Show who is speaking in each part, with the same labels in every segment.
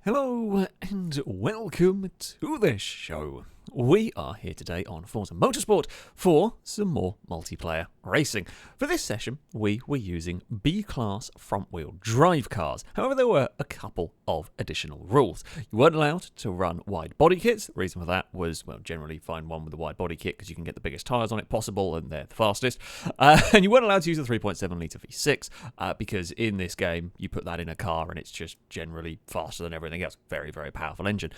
Speaker 1: Hello and welcome to this show. We are here today on Forza Motorsport for some more multiplayer racing. For this session, we were using B-Class front-wheel drive cars. However, there were a couple of additional rules. You weren't allowed to run wide body kits. The reason for that was, well, generally find one with a wide body kit because you can get the biggest tyres on it possible and they're the fastest. And you weren't allowed to use a 3.7 litre V6 because in this game, you put that in a car and it's just generally faster than everything else. Very, very powerful engine.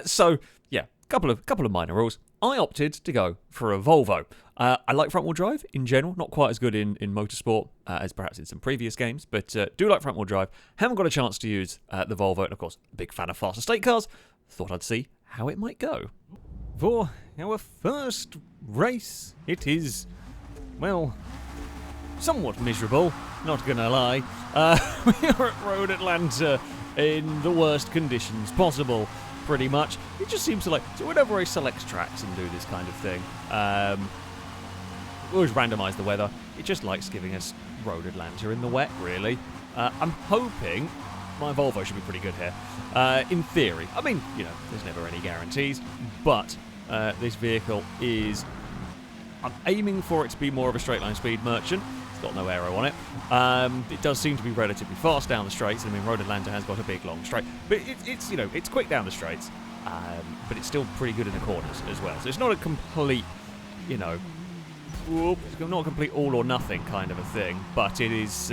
Speaker 1: So, yeah. Couple of minor rules. I opted to go for a Volvo. I like front-wheel drive in general, not quite as good in motorsport as perhaps in some previous games, but do like front-wheel drive. Haven't got a chance to use the Volvo, and of course, big fan of fast estate cars. Thought I'd see how it might go. For our first race, it is, well, somewhat miserable, not gonna lie. We are at Road Atlanta in the worst conditions possible. Pretty much. It just seems to like, so whenever I select tracks and do this kind of thing, we always randomise the weather. It just likes giving us Road Atlanta in the wet, really. I'm hoping my Volvo should be pretty good here. In theory. I mean, you know, there's never any guarantees, but this vehicle is, I'm aiming for it to be more of a straight line speed merchant. Got no aero on it. It does seem to be relatively fast down the straights. I mean, Road Atlanta has got a big long straight, but it's you know, it's quick down the straights, but it's still pretty good in the corners as well. So it's not a complete, you know, it's not a complete all or nothing kind of a thing, but it is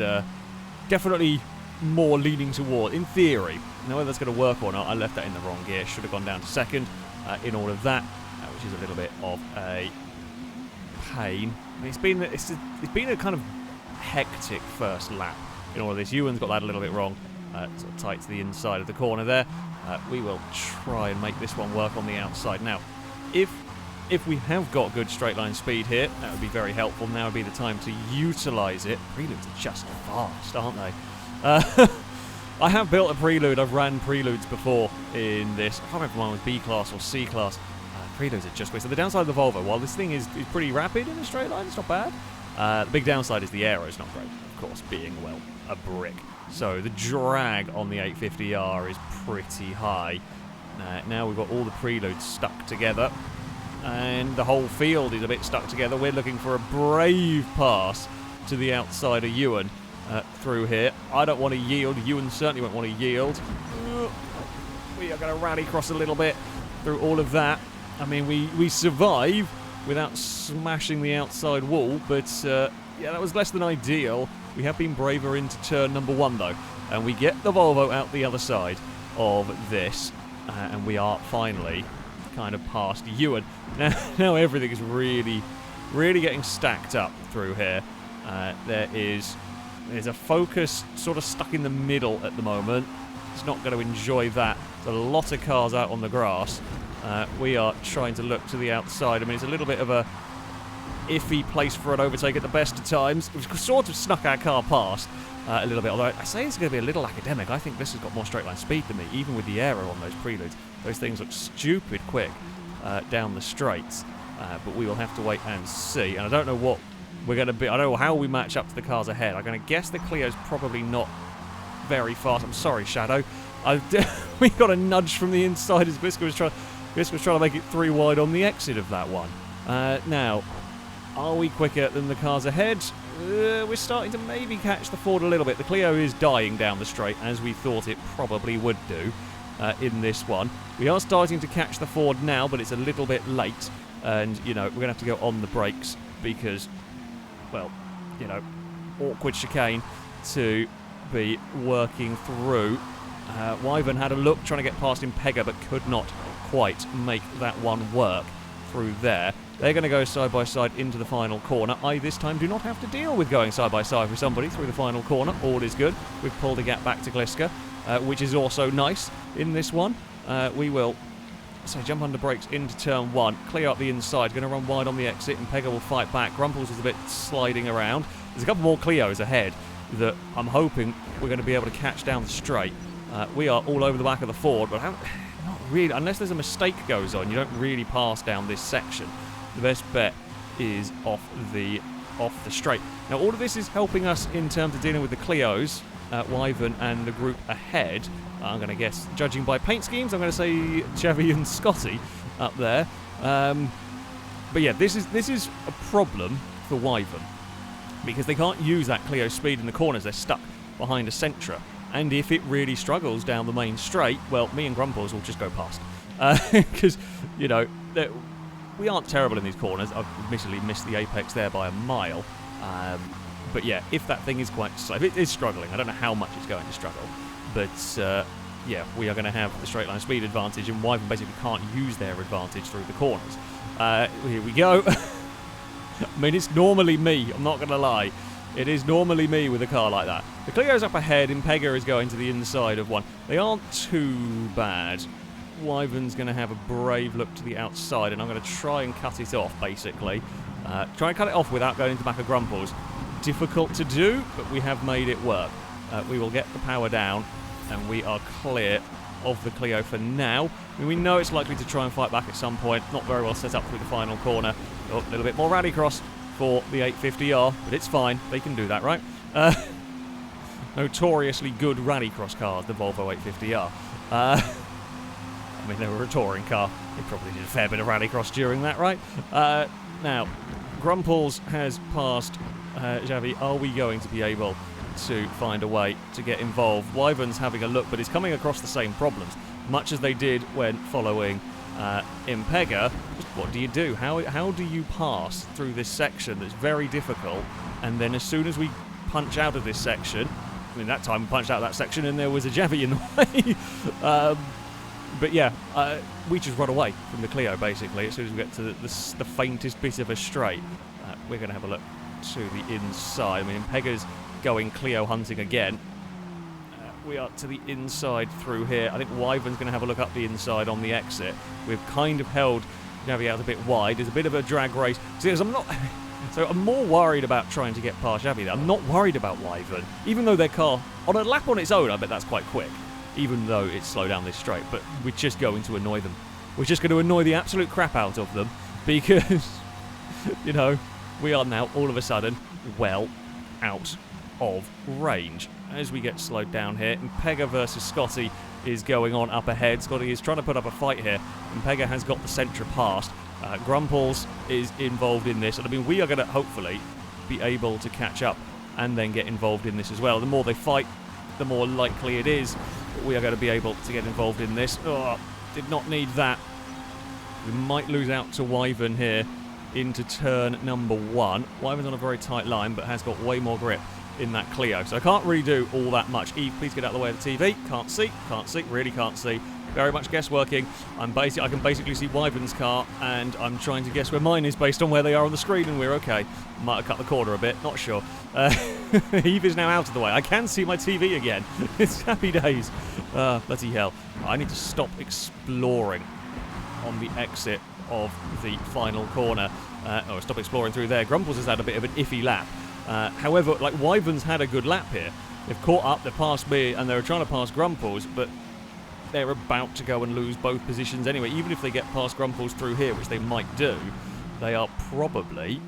Speaker 1: definitely more leaning toward, in theory. Now whether that's going to work or not, I left that in the wrong gear. Should have gone down to second in all of that, which is a little bit of a pain. I mean, it's been a kind of hectic first lap in all of this. Ewan's got that a little bit wrong, sort of tight to the inside of the corner there. We will try and make this one work on the outside. Now, if we have got good straight line speed here, that would be very helpful. Now would be the time to utilise it. Preludes are just fast, aren't they? I have built a Prelude. I've ran Preludes before in this. I can't remember if mine was B-Class or C-Class. Preludes are just quick. So the downside of the Volvo, while this thing is pretty rapid in a straight line, it's not bad. The big downside is the aero is not great, of course, being, well, a brick. So the drag on the 850R is pretty high. Now we've got all the Preludes stuck together, and the whole field is a bit stuck together. We're looking for a brave pass to the outside of Ewan through here. I don't want to yield. Ewan certainly won't want to yield. We are going to rally across a little bit through all of that. I mean, we survive without smashing the outside wall, but yeah, that was less than ideal. We have been braver into turn number one, though, and we get the Volvo out the other side of this, and we are finally kind of past Ewan. Now everything is really, really getting stacked up through here. There's a Focus sort of stuck in the middle at the moment. It's not going to enjoy that. There's a lot of cars out on the grass. We are trying to look to the outside. I mean, it's a little bit of a iffy place for an overtake at the best of times. We've sort of snuck our car past a little bit, although I say it's going to be a little academic. I think this has got more straight line speed than me, even with the aero on those Preludes. Those things look stupid quick down the straights, but we will have to wait and see. And I don't know what we're going to be. I don't know how we match up to the cars ahead. I'm going to guess the Clio's probably not very fast. I'm sorry, Shadow. We got a nudge from the inside as Biscuit was trying to make it 3 wide on the exit of that one. Now, are we quicker than the cars ahead? We're starting to maybe catch the Ford a little bit. The Clio is dying down the straight, as we thought it probably would do in this one. We are starting to catch the Ford now, but it's a little bit late. And, you know, we're going to have to go on the brakes because, well, you know, awkward chicane to be working through. Wyvern had a look trying to get past Impega, but could not quite make that one work through there. They're going to go side by side into the final corner. I this time do not have to deal with going side by side with somebody through the final corner. All is good. We've pulled a gap back to Gliska, which is also nice in this one. We will jump under brakes into turn one, clear up the inside, going to run wide on the exit, and Pega will fight back. Grumples is a bit sliding around. There's a couple more Clios ahead that I'm hoping we're going to be able to catch down the straight. We are all over the back of the Ford, but not really, unless there's a mistake goes on, you don't really pass down this section. The best bet is off the straight. Now all of this is helping us in terms of dealing with the Clios, Wyvern and the group ahead, I'm going to guess, judging by paint schemes, I'm going to say Chevy and Scotty up there. But yeah, this is a problem for Wyvern, because they can't use that Clio speed in the corners. They're stuck behind a Sentra. And if it really struggles down the main straight, well, me and Grumples will just go past. Because, you know, we aren't terrible in these corners. I've admittedly missed the apex there by a mile. But yeah, if that thing is quite slow, if it is struggling, I don't know how much it's going to struggle. But yeah, we are going to have the straight line speed advantage, and Wyvern basically can't use their advantage through the corners. Here we go. I mean, it's normally me, I'm not going to lie. It is normally me with a car like that. The Clio's up ahead, Impega is going to the inside of one. They aren't too bad. Wyvern's going to have a brave look to the outside, and I'm going to try and cut it off, basically. Try and cut it off without going into the back of Grumples. Difficult to do, but we have made it work. We will get the power down, and we are clear of the Clio for now. I mean, we know it's likely to try and fight back at some point. Not very well set up through the final corner. Oh, a little bit more rallycross for the 850R, but it's fine. They can do that, right? Notoriously good rallycross cars, the Volvo 850R. I mean, they were a touring car. They probably did a fair bit of rallycross during that, right? Now, Grumples has passed Xavi. Are we going to be able to find a way to get involved? Wyvern's having a look, but it's coming across the same problems, much as they did when following Impega. What do you do? How do you pass through this section that's very difficult, and then as soon as we punch out of this section, I mean, that time we punched out of that section and there was a Chevy in the way. But yeah, we just run away from the Clio, basically, as soon as we get to the faintest bit of a straight. We're going to have a look to the inside. I mean, Impega's going Clio hunting again. We are to the inside through here. I think Wyvern's going to have a look up the inside on the exit. We've kind of held Xavi out a bit wide. There's a bit of a drag race. So I'm more worried about trying to get past Xavi there. I'm not worried about Wyvern, even though their car, on a lap on its own, I bet that's quite quick, even though it's slow down this straight. But we're just going to annoy them. We're just going to annoy the absolute crap out of them, because, you know, we are now all of a sudden well out of range. As we get slowed down here, Impega versus Scotty is going on up ahead. Scotty is trying to put up a fight here. Impega has got the Sentra past. Grumples is involved in this, and I mean, we are going to hopefully be able to catch up and then get involved in this as well. The more they fight, the more likely it is that we are going to be able to get involved in this. Oh, did not need that. We might lose out to Wyvern here into turn number 1. Wyvern's on a very tight line, but has got way more grip in that Clio, so I can't really do all that much. Eve, please get out of the way of the TV. Can't see, really can't see. Very much guessworking. I can basically see Wyvern's car, and I'm trying to guess where mine is based on where they are on the screen, and we're okay. Might have cut the corner a bit, not sure. Eve is now out of the way. I can see my TV again. It's happy days. Bloody hell. I need to stop exploring on the exit of the final corner. Stop exploring through there. Grumples has had a bit of an iffy lap. However, like, Wyvern's had a good lap here. They've caught up, they're past me, and they're trying to pass Grumples, but they're about to go and lose both positions anyway. Even if they get past Grumples through here, which they might do, they are probably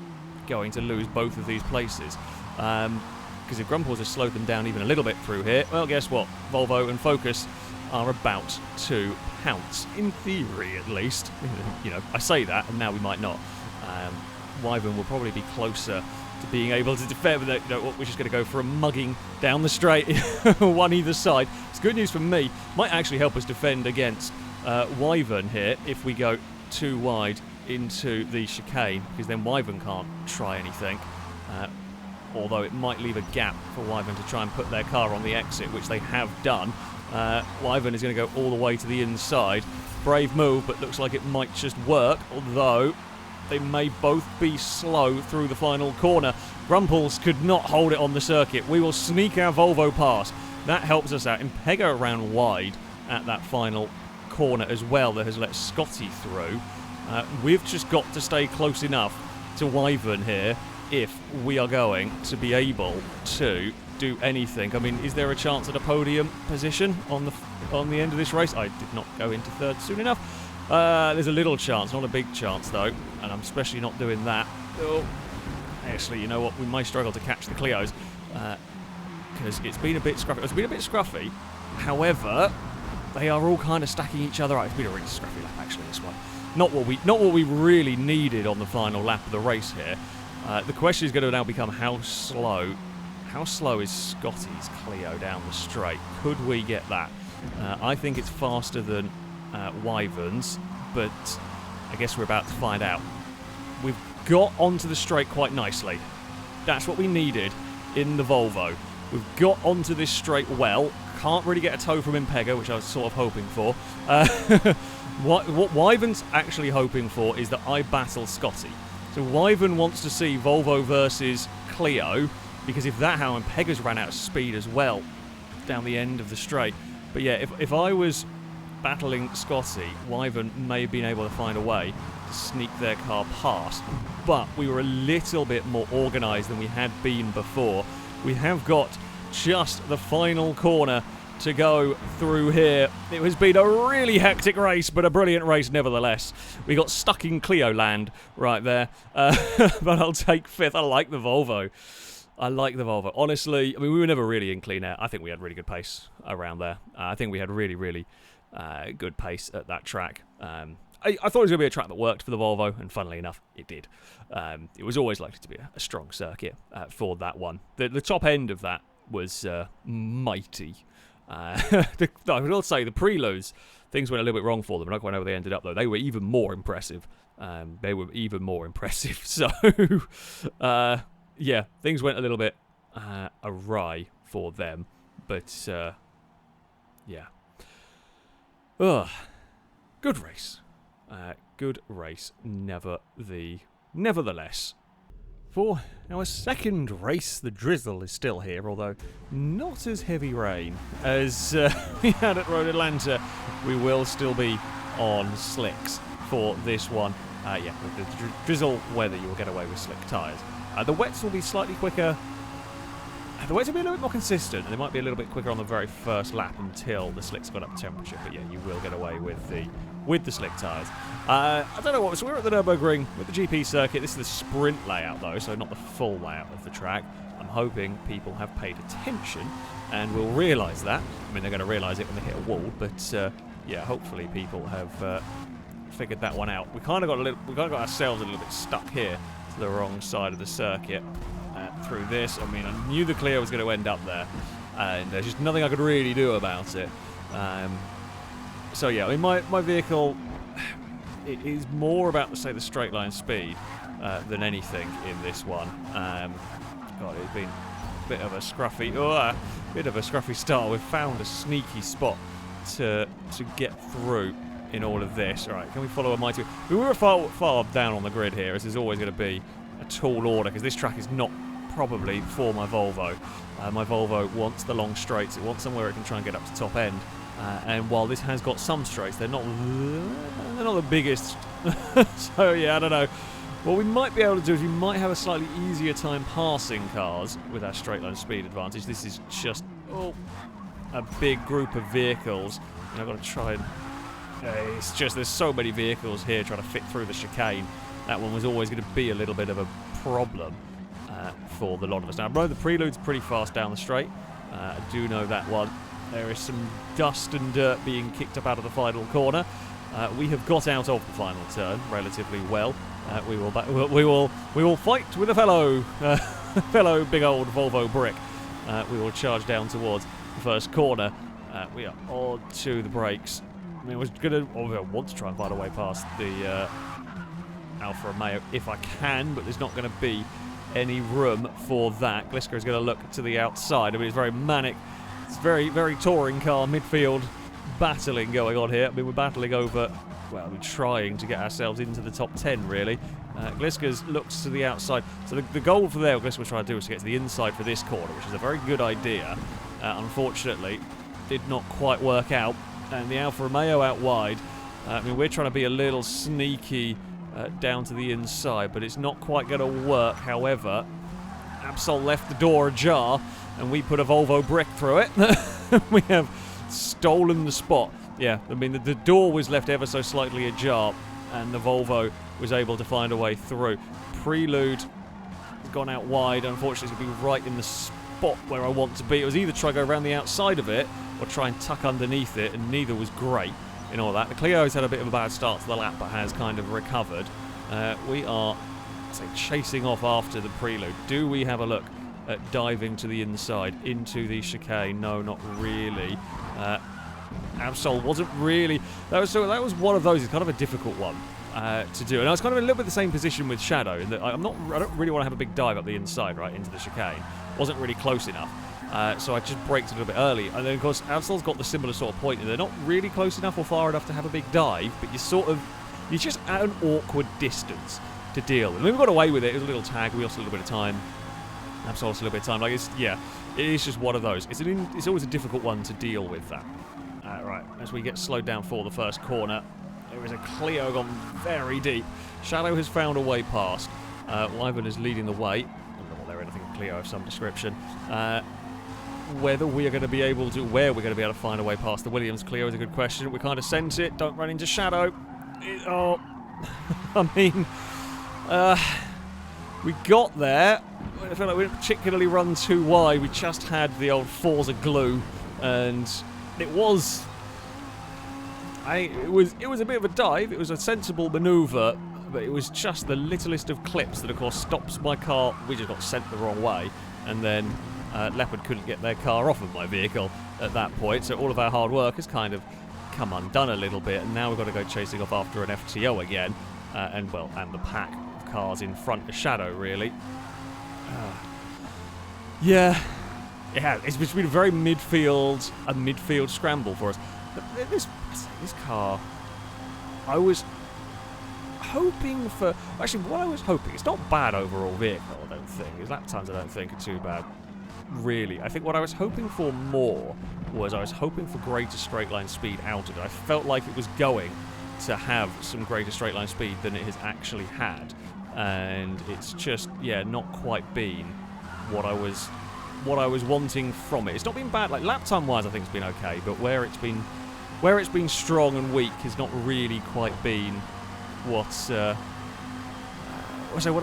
Speaker 1: going to lose both of these places. Because if Grumples has slowed them down even a little bit through here, well, guess what? Volvo and Focus are about to pounce, in theory at least. You know, I say that, and now we might not. Wyvern will probably be closer to being able to defend, but you know, we're just going to go for a mugging down the straight, one either side. It's good news for me. Might actually help us defend against Wyvern here if we go too wide into the chicane, because then Wyvern can't try anything. Although it might leave a gap for Wyvern to try and put their car on the exit, which they have done. Wyvern is going to go all the way to the inside. Brave move, but looks like it might just work, although they may both be slow through the final corner. Grumples could not hold it on the circuit. We will sneak our Volvo past. That helps us out. Impega around wide at that final corner as well that has let Scotty through. We've just got to stay close enough to Wyvern here if we are going to be able to do anything. I mean, is there a chance at a podium position on the end of this race? I did not go into third soon enough. There's a little chance, not a big chance though, and I'm especially not doing that. Oh, actually, you know what? We may struggle to catch the Clios. because it's been a bit scruffy. However, they are all kind of stacking each other out. It's been a really scruffy lap, actually, this one. Not what we really needed on the final lap of the race here. The question is going to now become how slow is Scotty's Clio down the straight? Could we get that? I think it's faster than Wyvern's, but I guess we're about to find out. We've got onto the straight quite nicely. That's what we needed in the Volvo. We've got onto this straight well. Can't really get a tow from Impega, which I was sort of hoping for. What Wyvern's actually hoping for is that I battle Scotty. So Wyvern wants to see Volvo versus Clio, because if that how Impega's ran out of speed as well down the end of the straight. But yeah, if I was battling Scotty, Wyvern may have been able to find a way to sneak their car past. But we were a little bit more organised than we had been before. We have got just the final corner to go through here. It has been a really hectic race, but a brilliant race nevertheless. We got stuck in Clio land right there, but I'll take fifth. I like the Volvo. Honestly, I mean, we were never really in clean air. I think we had really good pace around there. I think we had really, really good pace at that track. I thought it was going to be a track that worked for the Volvo, and funnily enough, it did. It was always likely to be a strong circuit for that one. The top end of that was mighty. I will say the preloads, things went a little bit wrong for them. I don't quite know where they ended up, though. They were even more impressive. So, yeah, things went a little bit awry for them. But, yeah. Ugh. Good race. Good race, nevertheless. For our second race, the drizzle is still here, although not as heavy rain as we had at Road Atlanta. We will still be on slicks for this one. Yeah, with the drizzle weather, you will get away with slick tyres. The wets will be slightly quicker. The wets will be a little bit more consistent, and they might be a little bit quicker on the very first lap until the slicks got up temperature. But yeah, you will get away with the slick tyres. I don't know what. So we're at the Nürburgring with the GP circuit. This is the sprint layout though, so not the full layout of the track. I'm hoping people have paid attention and will realise that. I mean, they're going to realise it when they hit a wall, but yeah, hopefully people have figured that one out. We kind of got ourselves a little bit stuck here to the wrong side of the circuit. Through this, I mean, I knew the Clio was going to end up there, and there's just nothing I could really do about it. So yeah, I mean, my vehicle, it is more about, say, the straight line speed than anything in this one. God, it's been a bit of a scruffy start. We've found a sneaky spot to get through in all of this. All right, can we follow a mighty? We were far down on the grid here, as there's always going to be a tall order, because this track is not probably for my Volvo. My Volvo wants the long straights. It wants somewhere it can try and get up to top end. And while this has got some straights, they're not the biggest. So yeah, I don't know. What we might be able to do is we might have a slightly easier time passing cars with our straight line speed advantage. This is just a big group of vehicles, and I've got to try and. It's just there's so many vehicles here trying to fit through the chicane. That one was always going to be a little bit of a problem for the lot of us. Now, I know the prelude's pretty fast down the straight. I do know that one. There is some dust and dirt being kicked up out of the final corner. We have got out of the final turn relatively well. We will fight with a fellow big old Volvo brick. We will charge down towards the first corner. We are on to the brakes. I mean, I want to try and find a way past the Alfa Romeo if I can, but there's not going to be any room for that. Gliska is going to look to the outside. I mean, it's very manic. It's very, very touring car midfield battling going on here. I mean, we're battling over, well, we're trying to get ourselves into the top 10, really. Gliska's looks to the outside. So the goal for there, what Gliska was trying to do was to get to the inside for this corner, which is a very good idea. Unfortunately, did not quite work out. And the Alfa Romeo out wide. I mean, we're trying to be a little sneaky down to the inside, but it's not quite going to work. However, Absol left the door ajar, and we put a Volvo brick through it. We have stolen the spot. Yeah, I mean, the door was left ever so slightly ajar, and the Volvo was able to find a way through. Prelude has gone out wide. Unfortunately, it's going to be right in the spot where I want to be. It was either try to go around the outside of it or try and tuck underneath it, and neither was great in all that. The Clio's had a bit of a bad start to the lap, but has kind of recovered. We are, say, chasing off after the prelude. Do we have a look at diving to the inside into the chicane? No, not really. Absol wasn't really. That was one of those. It's kind of a difficult one to do, and I was kind of in a little bit the same position with Shadow in that I don't really want to have a big dive up the inside right into the chicane. Wasn't really close enough, so I just braked a little bit early. And then of course Absol's got the similar sort of point, and they're not really close enough or far enough to have a big dive, but you're just at an awkward distance to deal with. I mean, we got away with it. It was a little tag. We lost a little bit of time. Absol lost a little bit of time. Like it is just one of those. It's always a difficult one to deal with that. Right, as we get slowed down for the first corner, there is a Clio gone very deep. Shadow has found a way past. Wyvern is leading the way. I don't know what they're in, I think a Clio of some description. Whether we are going to be able to, where we're going to be able to find a way past the Williams Clio is a good question. We kind of sense it. Don't run into Shadow. I mean, we got there. I feel like we didn't particularly run too wide. We just had the old Forza glue, and it was a bit of a dive. It was a sensible manoeuvre, but it was just the littlest of clips that, of course, stops my car. We just got sent the wrong way, and then Leopard couldn't get their car off of my vehicle at that point. So all of our hard work has kind of come undone a little bit, and now we've got to go chasing off after an FTO again, and the pack of cars in front of Shadow, really. Yeah. It's been a very midfield scramble for us. But this car, I was hoping for. Actually, what I was hoping, it's not bad overall vehicle, I don't think. His lap times I don't think are too bad, really. I think what I was hoping for more was I was hoping for greater straight line speed out of it. I felt like it was going to have some greater straight line speed than it has actually had, and it's just not quite been what I was wanting from it. It's not been bad, like lap time wise I think it's been okay, but where it's been strong and weak has not really quite been what I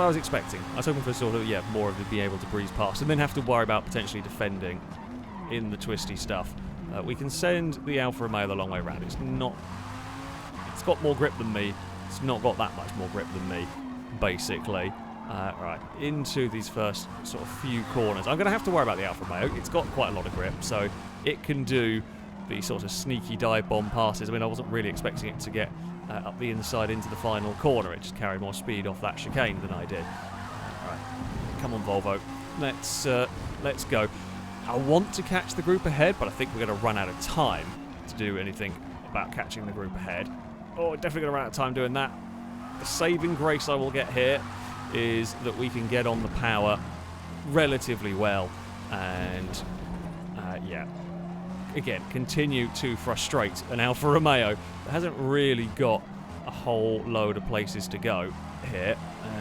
Speaker 1: was expecting. I was hoping for sort of more of it, be able to breeze past and then have to worry about potentially defending in the twisty stuff. We can send the Alfa Romeo the long way around. It's got more grip than me. It's not got that much more grip than me, basically. Right, into these first sort of few corners. I'm going to have to worry about the Alfa Romeo. It's got quite a lot of grip, so it can do the sort of sneaky dive bomb passes. I mean, I wasn't really expecting it to get up the inside into the final corner. It just carried more speed off that chicane than I did. Right, come on, Volvo. Let's go. I want to catch the group ahead, but I think we're going to run out of time to do anything about catching the group ahead. Oh, definitely going to run out of time doing that. The saving grace I will get here is that we can get on the power relatively well, and again, continue to frustrate an Alfa Romeo that hasn't really got a whole load of places to go here.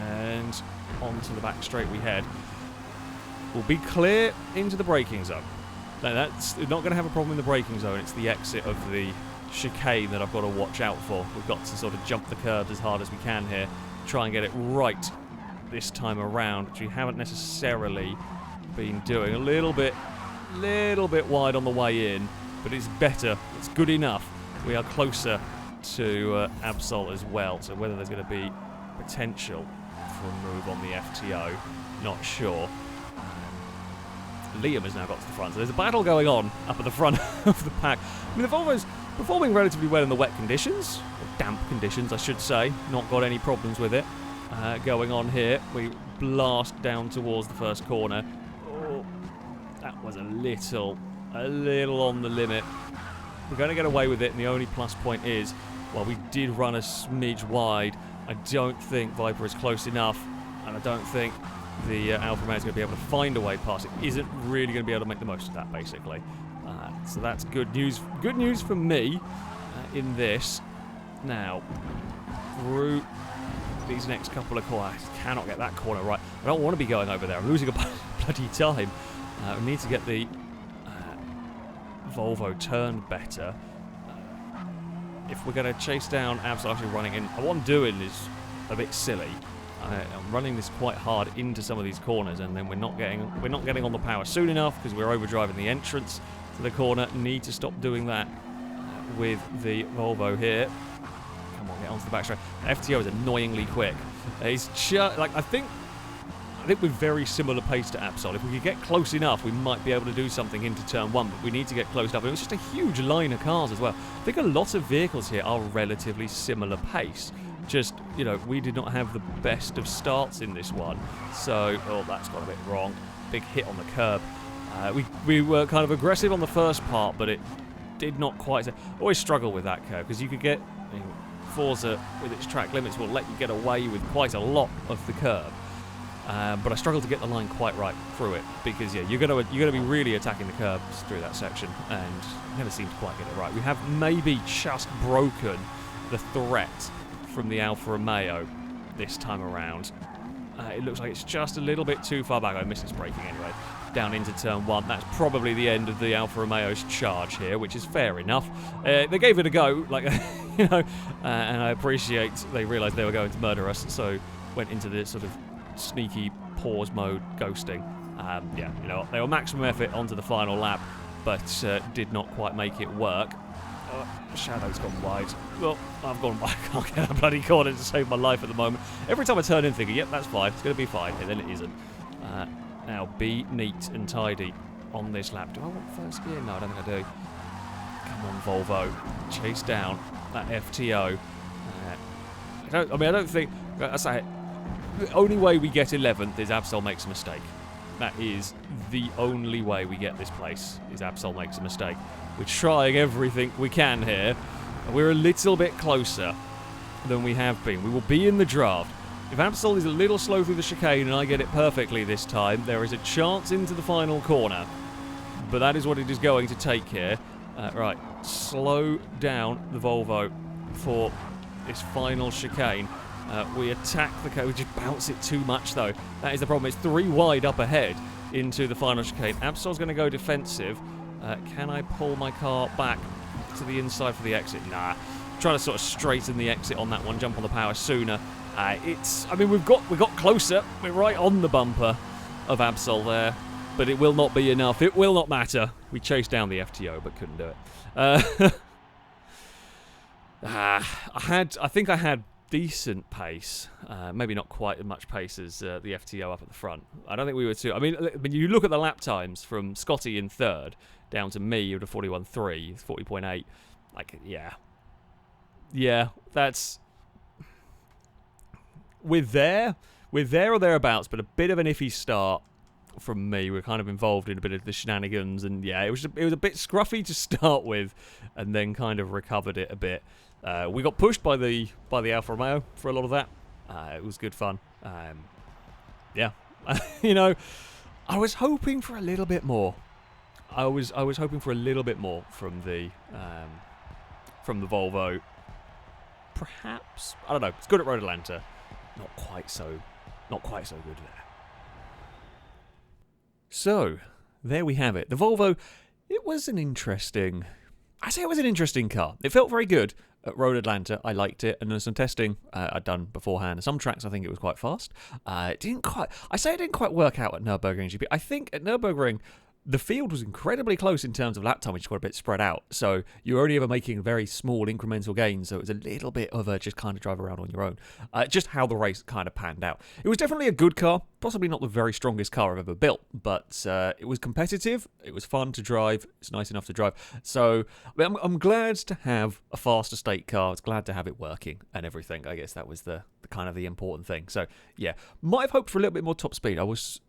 Speaker 1: And onto the back straight we head. We'll be clear into the braking zone. Now that's not going to have a problem in the braking zone. It's the exit of the chicane that I've got to watch out for. We've got to sort of jump the curves as hard as we can here, try and get it right this time around, which we haven't necessarily been doing. A little bit wide on the way in, but it's better. It's good enough. We are closer to Absol as well, so whether there's going to be potential for a move on the FTO, not sure. Liam has now got to the front, so there's a battle going on up at the front of the pack. I mean, the Volvo's performing relatively well in the wet conditions, or damp conditions, I should say. Not got any problems with it. Going on here, we blast down towards the first corner. Oh, that was a little on the limit. We're going to get away with it, and the only plus point is, while we did run a smidge wide, I don't think Viper is close enough, and I don't think the Alfa Romeo is going to be able to find a way past it. Isn't really going to be able to make the most of that, basically. So that's good news. Good news for me in this. Now, through these next couple of corners, I cannot get that corner right. I don't want to be going over there. I'm losing a bloody time. We need to get the Volvo turned better. If we're going to chase down Abs actually running in, what I'm doing is a bit silly. I'm running this quite hard into some of these corners, and then we're not getting on the power soon enough because we're overdriving the entrance to the corner. Need to stop doing that with the Volvo here. Come on, get onto the backstraight. FTO is annoyingly quick. He's just like I think we're very similar pace to Absol. If we could get close enough, we might be able to do something into turn 1, but we need to get close enough. It was just a huge line of cars as well. I think a lot of vehicles here are relatively similar pace. Just, you know, we did not have the best of starts in this one. So, oh, that's got a bit wrong. Big hit on the curb. We were kind of aggressive on the first part, but it did not quite. Always struggle with that curve, because you could get, you know, Forza with its track limits will let you get away with quite a lot of the curb. But I struggled to get the line quite right through it, because yeah, you're gonna be really attacking the curbs through that section, and never seemed to quite get it right. We have maybe just broken the threat from the Alfa Romeo this time around. It looks like it's just a little bit too far back. I missed its braking anyway. Down into turn 1. That's probably the end of the Alfa Romeo's charge here, which is fair enough. They gave it a go, like you know, and I appreciate they realised they were going to murder us, so went into this sort of sneaky pause mode ghosting. Yeah, you know, they were maximum effort onto the final lap, but did not quite make it work. Shadow's gone wide. Well, I've gone wide. I can't get a bloody corner to save my life at the moment. Every time I turn in thinking, yep, that's fine, it's going to be fine, and then it isn't. Now, be neat and tidy on this lap. Do I want first gear? No, I don't think I do. Come on, Volvo. Chase down that FTO. I don't think... That's it. The only way we get 11th is Absol makes a mistake. That is the only way we get this place, is Absol makes a mistake. We're trying everything we can here. We're a little bit closer than we have been. We will be in the draft. If Absol is a little slow through the chicane and I get it perfectly this time, there is a chance into the final corner. But that is what it is going to take here. Right, slow down the Volvo for this final chicane. We attack the car. We just bounce it too much, though. That is the problem. It's 3 wide up ahead into the final chicane. Absol's going to go defensive. Can I pull my car back to the inside for the exit? Nah. Trying to sort of straighten the exit on that one. Jump on the power sooner. I mean, we got closer. We're right on the bumper of Absol there, but it will not be enough. It will not matter. We chased down the FTO, but couldn't do it. I think I had decent pace, maybe not quite as much pace as the FTO up at the front. I don't think we were too. I mean, when you look at the lap times from Scotty in 3rd down to me with a 41.3, 40.8, like yeah, that's we're there or thereabouts, but a bit of an iffy start from me. We're kind of involved in a bit of the shenanigans, and yeah, it was a bit scruffy to start with, and then kind of recovered it a bit. We got pushed by the Alfa Romeo for a lot of that. It was good fun. Yeah, you know, I was hoping for a little bit more. I was hoping for a little bit more from the Volvo. Perhaps, I don't know. It's good at Road Atlanta. Not quite so good there. So there we have it. The Volvo. It was an interesting. I say it was an interesting car. It felt very good at Road Atlanta. I liked it, and there's some testing I'd done beforehand. Some tracks I think it was quite fast. It didn't quite work out at Nürburgring GP. I think at Nürburgring the field was incredibly close in terms of lap time, which is quite a bit spread out. So you were only ever making very small incremental gains. So it was a little bit of a just kind of drive around on your own. Just how the race kind of panned out. It was definitely a good car. Possibly not the very strongest car I've ever built, but it was competitive. It was fun to drive. It's nice enough to drive. So I'm glad to have a fast estate car. It's glad to have it working and everything. I guess that was the kind of the important thing. So yeah, might have hoped for a little bit more top speed. I was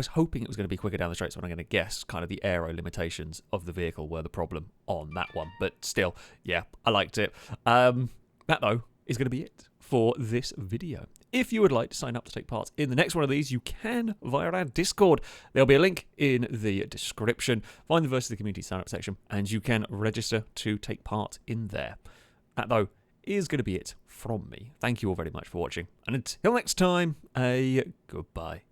Speaker 1: hoping it was going to be quicker down the straight, so I'm going to guess kind of the aero limitations of the vehicle were the problem on that one. But still, yeah, I liked it. That, though, is going to be it for this video. If you would like to sign up to take part in the next one of these, you can via our Discord. There'll be a link in the description. Find the versus the community sign-up section, and you can register to take part in there. That, though, is going to be it from me. Thank you all very much for watching. And until next time, a goodbye.